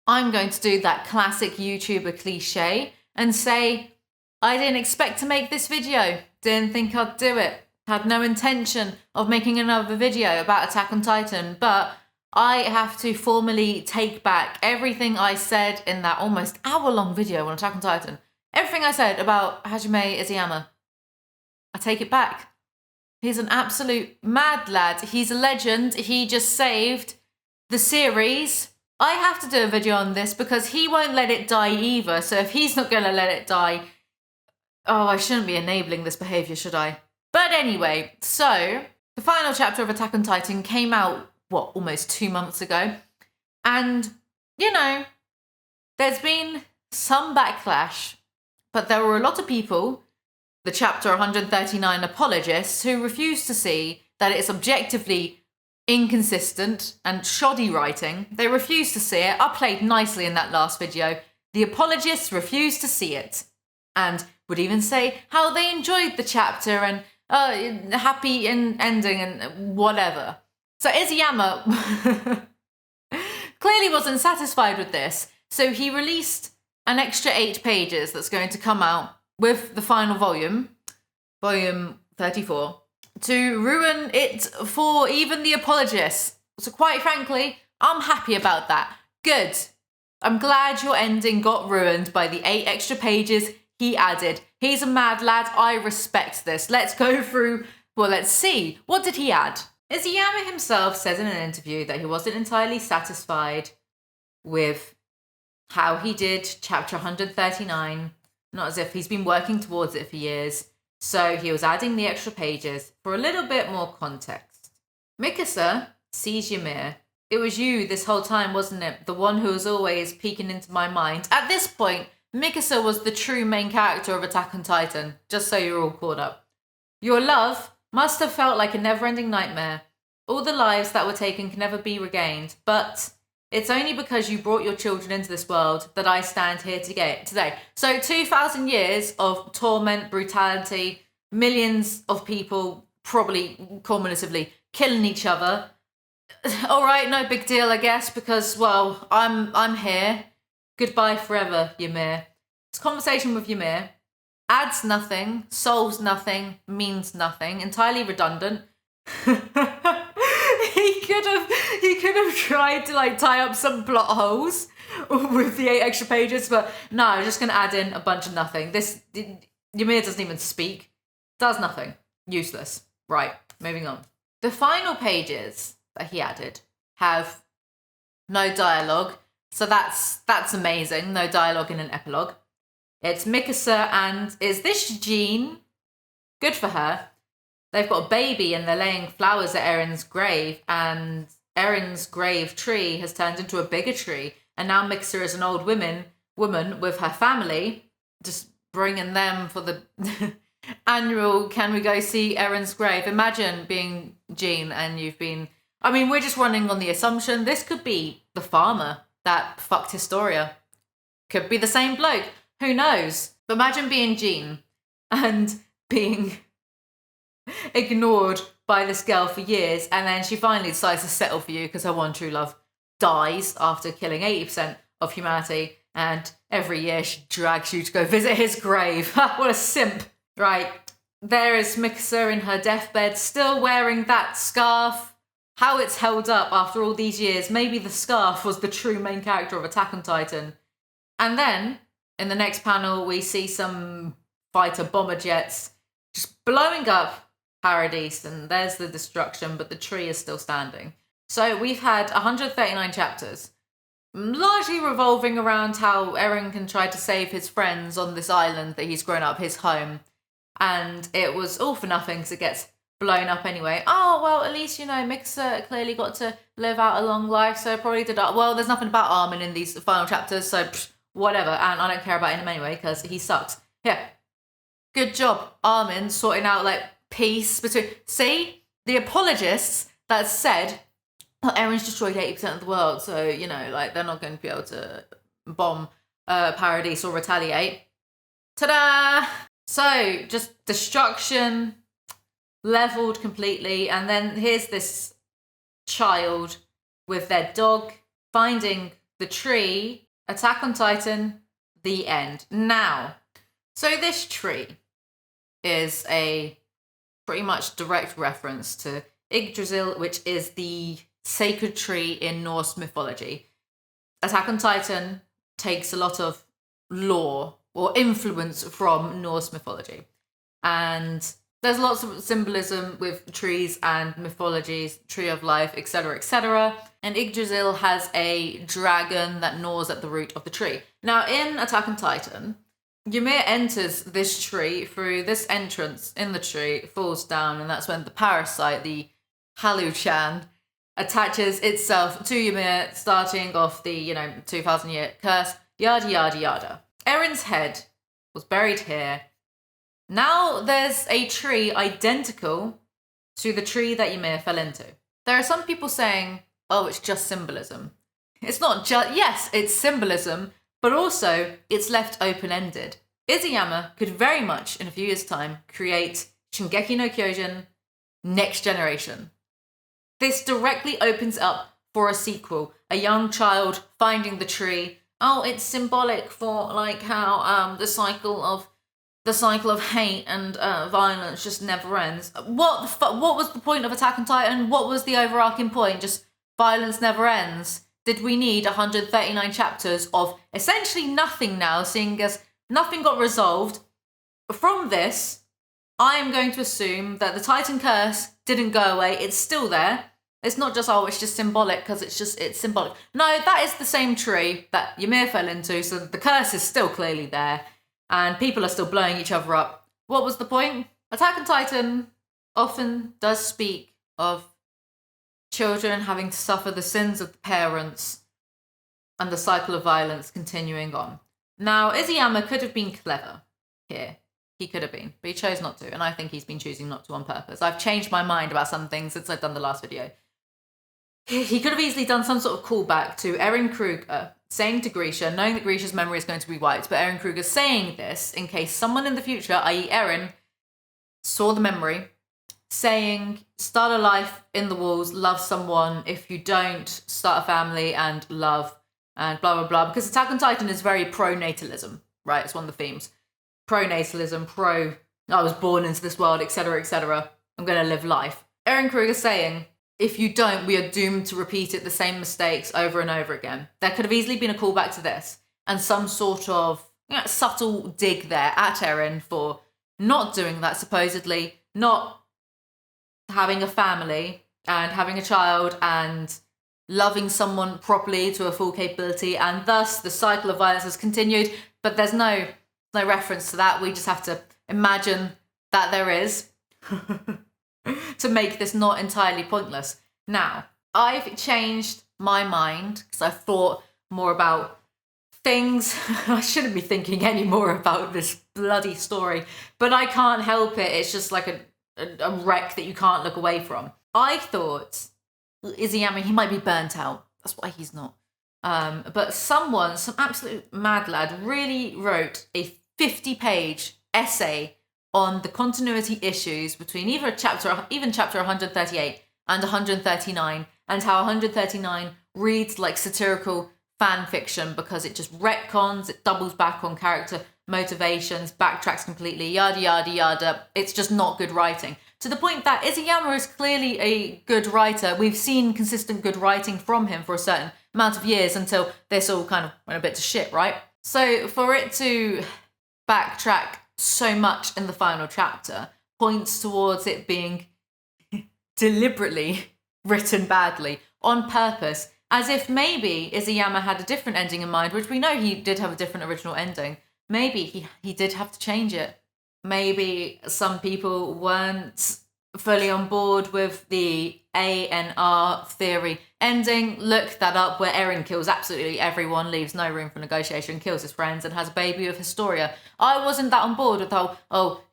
I'm going to do that classic YouTuber cliche and say, I didn't expect to make this video. Didn't think I'd do it. Had no intention of making another video about Attack on Titan, but I have to formally take back everything I said in that almost hour-long video on Attack on Titan. Everything I said about Hajime Isayama. I take it back. He's an absolute mad lad. He's a legend. He just saved the series. I have to do a video on this because he won't let it die either. So if he's not going to let it die, oh, I shouldn't be enabling this behaviour, should I? But anyway, so the final chapter of Attack on Titan came out, almost 2 months ago. And, there's been some backlash, but there were a lot of people, the chapter 139 apologists, who refuse to see that it's objectively inconsistent and shoddy writing. They refuse to see it. I played nicely in that last video. The apologists refuse to see it and would even say how they enjoyed the chapter and happy ending and whatever. So Isayama clearly wasn't satisfied with this. So he released an extra 8 pages that's going to come out with the final volume, volume 34, to ruin it for even the apologists. So quite frankly, I'm happy about that. Good. I'm glad your ending got ruined by the 8 extra pages he added. He's a mad lad. I respect this. Let's go through, let's see. What did he add? Isayama himself says in an interview that he wasn't entirely satisfied with how he did chapter 139, not as if he's been working towards it for years. So he was adding the extra pages for a little bit more context. Mikasa sees Ymir. It was you this whole time, wasn't it? The one who was always peeking into my mind. At this point, Mikasa was the true main character of Attack on Titan, just so you're all caught up. Your love must have felt like a never-ending nightmare. All the lives that were taken can never be regained, but it's only because you brought your children into this world that I stand here today. So 2,000 years of torment, brutality, millions of people probably cumulatively killing each other. All right, no big deal, I guess, because, I'm here. Goodbye forever, Ymir. This conversation with Ymir adds nothing, solves nothing, means nothing, entirely redundant. He could have tried to tie up some plot holes with the 8 extra pages, but no, I'm just going to add in a bunch of nothing. Ymir doesn't even speak. Does nothing. Useless. Right, moving on. The final pages that he added have no dialogue, so that's amazing. No dialogue in an epilogue. It's Mikasa and is this Jean? Good for her. They've got a baby and they're laying flowers at Eren's grave, and Eren's grave tree has turned into a bigger tree, and now Mikasa is an old woman with her family, just bringing them for the annual can we go see Eren's grave. Imagine being Jean and you've been, we're just running on the assumption this could be the farmer that fucked Historia. Could be the same bloke. Who knows? But imagine being Jean and being ignored by this girl for years, and then she finally decides to settle for you because her one true love dies after killing 80% of humanity, and every year she drags you to go visit his grave. What a simp. Right, there is Mikasa in her deathbed, still wearing that scarf. How it's held up after all these years. Maybe the scarf was the true main character of Attack on Titan. And then, in the next panel, we see some fighter bomber jets just blowing up Paradise, and there's the destruction, but the tree is still standing. So we've had 139 chapters, largely revolving around how Eren can try to save his friends on this island that he's grown up his home. And it was all for nothing because it gets blown up anyway. Oh, well, at least, Mikasa clearly got to live out a long life, so probably did. Well, there's nothing about Armin in these final chapters, so whatever. And I don't care about him anyway because he sucks. Yeah. Good job, Armin, sorting out, peace between... See? The apologists that said, Eren's destroyed 80% of the world, so, they're not going to be able to bomb Paradise or retaliate. Ta-da! So, just destruction, leveled completely, and then here's this child with their dog finding The tree, Attack on Titan, the end. Now, so this tree is a pretty much direct reference to Yggdrasil, which is the sacred tree in Norse mythology. Attack on Titan takes a lot of lore or influence from Norse mythology. And there's lots of symbolism with trees and mythologies, tree of life, etc., etc. And Yggdrasil has a dragon that gnaws at the root of the tree. Now, in Attack on Titan, Ymir enters this tree through this entrance in the tree, falls down, and that's when the parasite, the Halu-chan, attaches itself to Ymir, starting off the, 2,000-year curse, yada, yada, yada. Erin's head was buried here. Now there's a tree identical to the tree that Ymir fell into. There are some people saying, oh, it's just symbolism. It's not just, yes, it's symbolism, but also it's left open-ended. Isayama could very much, in a few years' time, create Shingeki no Kyojin Next Generation. This directly opens up for a sequel, a young child finding the tree. Oh, it's symbolic for like how the cycle of hate and violence just never ends. What was the point of Attack on Titan? What was the overarching point? Just violence never ends. Did we need 139 chapters of essentially nothing now, seeing as nothing got resolved? From this, I am going to assume that the Titan curse didn't go away. It's still there. It's not just, oh, it's just symbolic because it's symbolic. No, that is the same tree that Ymir fell into, so the curse is still clearly there. And people are still blowing each other up. What was the point? Attack on Titan often does speak of children having to suffer the sins of the parents and the cycle of violence continuing on. Now, Isayama could have been clever here. He could have been, but he chose not to, and I think he's been choosing not to on purpose. I've changed my mind about some things since I've done the last video. He could have easily done some sort of callback to Eren Kruger saying to Grisha, knowing that Grisha's memory is going to be wiped, but Eren Kruger saying this in case someone in the future, i.e. Eren, saw the memory, saying, start a life in the walls, love someone. If you don't, start a family and love, and blah, blah, blah. Because Attack on Titan is very pro-natalism, right? It's one of the themes. Pro-natalism, I was born into this world, etc., etc. I'm going to live life. Eren Kruger saying, if you don't, we are doomed to repeat it, the same mistakes over and over again. There could have easily been a callback to this and some sort of subtle dig there at Eren for not doing that, supposedly, not having a family and having a child and loving someone properly to a full capability, and thus the cycle of violence has continued. But there's no reference to that. We just have to imagine that there is. To make this not entirely pointless. Now, I've changed my mind because I've thought more about things. I shouldn't be thinking any more about this bloody story, but I can't help it. It's just like a wreck that you can't look away from. I thought Isayama, he might be burnt out. That's why he's not. But some absolute mad lad really wrote a 50-page essay on the continuity issues between even chapter 138 and 139, and how 139 reads like satirical fan fiction because it just retcons, it doubles back on character motivations, backtracks completely, yada, yada, yada. It's just not good writing. To the point that Isayama is clearly a good writer. We've seen consistent good writing from him for a certain amount of years until this all kind of went a bit to shit, right? So for it to backtrack so much in the final chapter points towards it being deliberately written badly, on purpose, as if maybe Isayama had a different ending in mind, which we know he did have a different original ending. Maybe he did have to change it. Maybe some people weren't fully on board with the ANR theory ending. Look that up, where Eren kills absolutely everyone, leaves no room for negotiation, kills his friends, and has a baby with Historia. I wasn't that on board with the whole,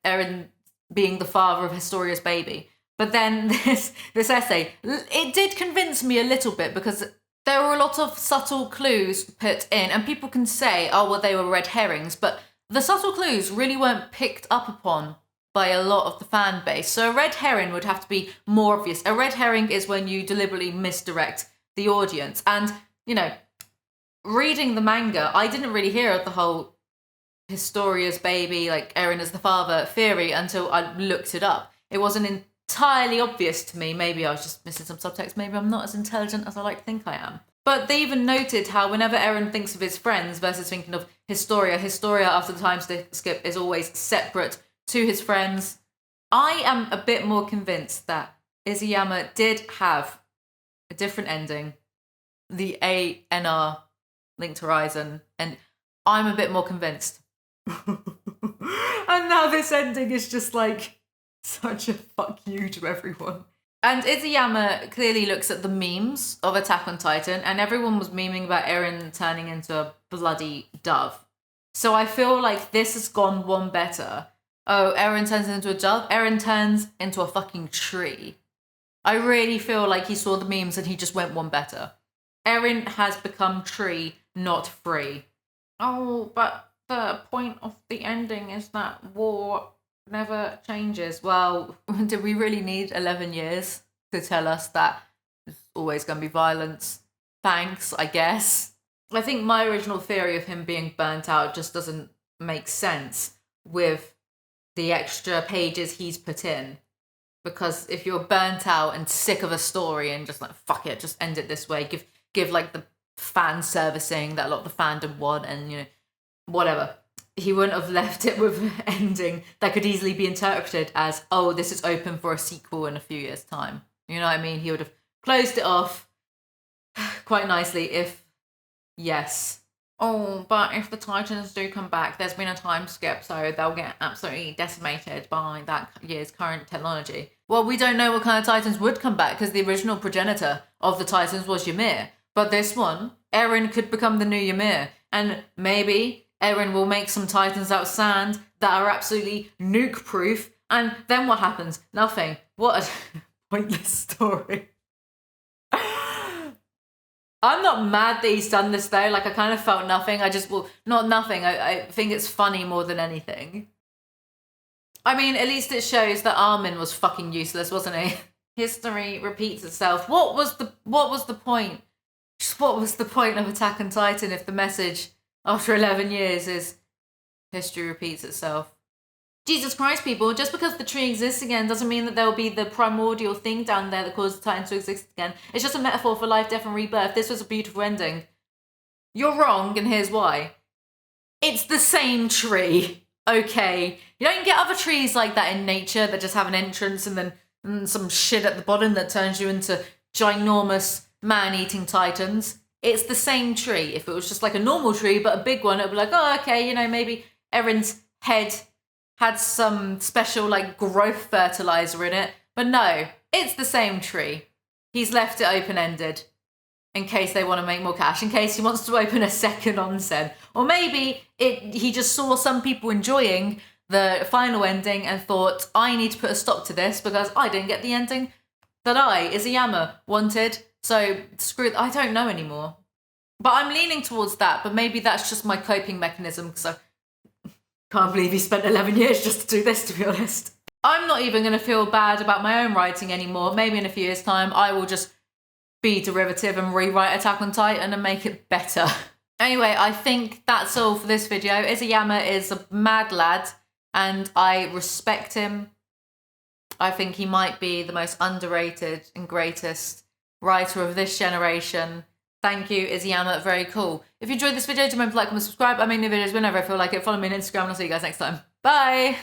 Eren being the father of Historia's baby. But then this essay, it did convince me a little bit because there were a lot of subtle clues put in, and people can say, oh, well, they were red herrings, but the subtle clues really weren't picked up upon by a lot of the fan base. So a red herring would have to be more obvious. A red herring is when you deliberately misdirect the audience. And you know, reading the manga, I didn't really hear of the whole Historia's baby, like Eren as the father theory until I looked it up. It wasn't entirely obvious to me. Maybe I was just missing some subtext. Maybe I'm not as intelligent as I like to think I am. But they even noted how whenever Eren thinks of his friends versus thinking of Historia after the time skip is always separate to his friends. I am a bit more convinced that Isayama did have a different ending. The ANR Linked Horizon. And I'm a bit more convinced. And now this ending is just like such a fuck you to everyone. And Isayama clearly looks at the memes of Attack on Titan, and everyone was memeing about Eren turning into a bloody dove. So I feel like this has gone one better. Oh, Eren turns into a dove? Eren turns into a fucking tree. I really feel like he saw the memes and he just went one better. Eren has become tree, not free. Oh, but the point of the ending is that war never changes. Well, do we really need 11 years to tell us that there's always going to be violence? Thanks, I guess. I think my original theory of him being burnt out just doesn't make sense with the extra pages he's put in. Because if you're burnt out and sick of a story and just like, fuck it, just end it this way, give like the fan servicing that a lot of the fandom want and, you know, whatever. He wouldn't have left it with an ending that could easily be interpreted as, oh, this is open for a sequel in a few years' time. You know what I mean? He would have closed it off quite nicely if, yes. Oh, but if the Titans do come back, there's been a time skip, so they'll get absolutely decimated by that year's current technology. Well, we don't know what kind of Titans would come back because the original progenitor of the Titans was Ymir. But this one, Eren could become the new Ymir. And maybe Eren will make some Titans out of sand that are absolutely nuke-proof. And then what happens? Nothing. What a pointless story. I'm not mad that he's done this though. Like, I kind of felt nothing. Not nothing. I think it's funny more than anything. I mean, at least it shows that Armin was fucking useless, wasn't he? History repeats itself. What was the point? Just what was the point of Attack on Titan if the message after 11 years is history repeats itself? Jesus Christ, people, just because the tree exists again doesn't mean that there will be the primordial thing down there that caused the Titan to exist again. It's just a metaphor for life, death, and rebirth. This was a beautiful ending. You're wrong, and here's why. It's the same tree, okay? You don't get other trees like that in nature that just have an entrance and then some shit at the bottom that turns you into ginormous man-eating Titans. It's the same tree. If it was just like a normal tree, but a big one, it'd be like, oh, okay, you know, maybe Eren's head had some special, like, growth fertilizer in it. But no, it's the same tree. He's left it open-ended in case they want to make more cash, in case he wants to open a second onsen. Or maybe he just saw some people enjoying the final ending and thought, I need to put a stop to this because I didn't get the ending that Isayama, wanted. So, screw it, I don't know anymore. But I'm leaning towards that, but maybe that's just my coping mechanism because I can't believe he spent 11 years just to do this, to be honest. I'm not even going to feel bad about my own writing anymore. Maybe in a few years' time, I will just be derivative and rewrite Attack on Titan and make it better. Anyway, I think that's all for this video. Isayama is a mad lad, and I respect him. I think he might be the most underrated and greatest writer of this generation. Thank you, Isayama. Very cool. If you enjoyed this video, do remember to like, comment, subscribe. I make new videos whenever I feel like it. Follow me on Instagram and I'll see you guys next time. Bye!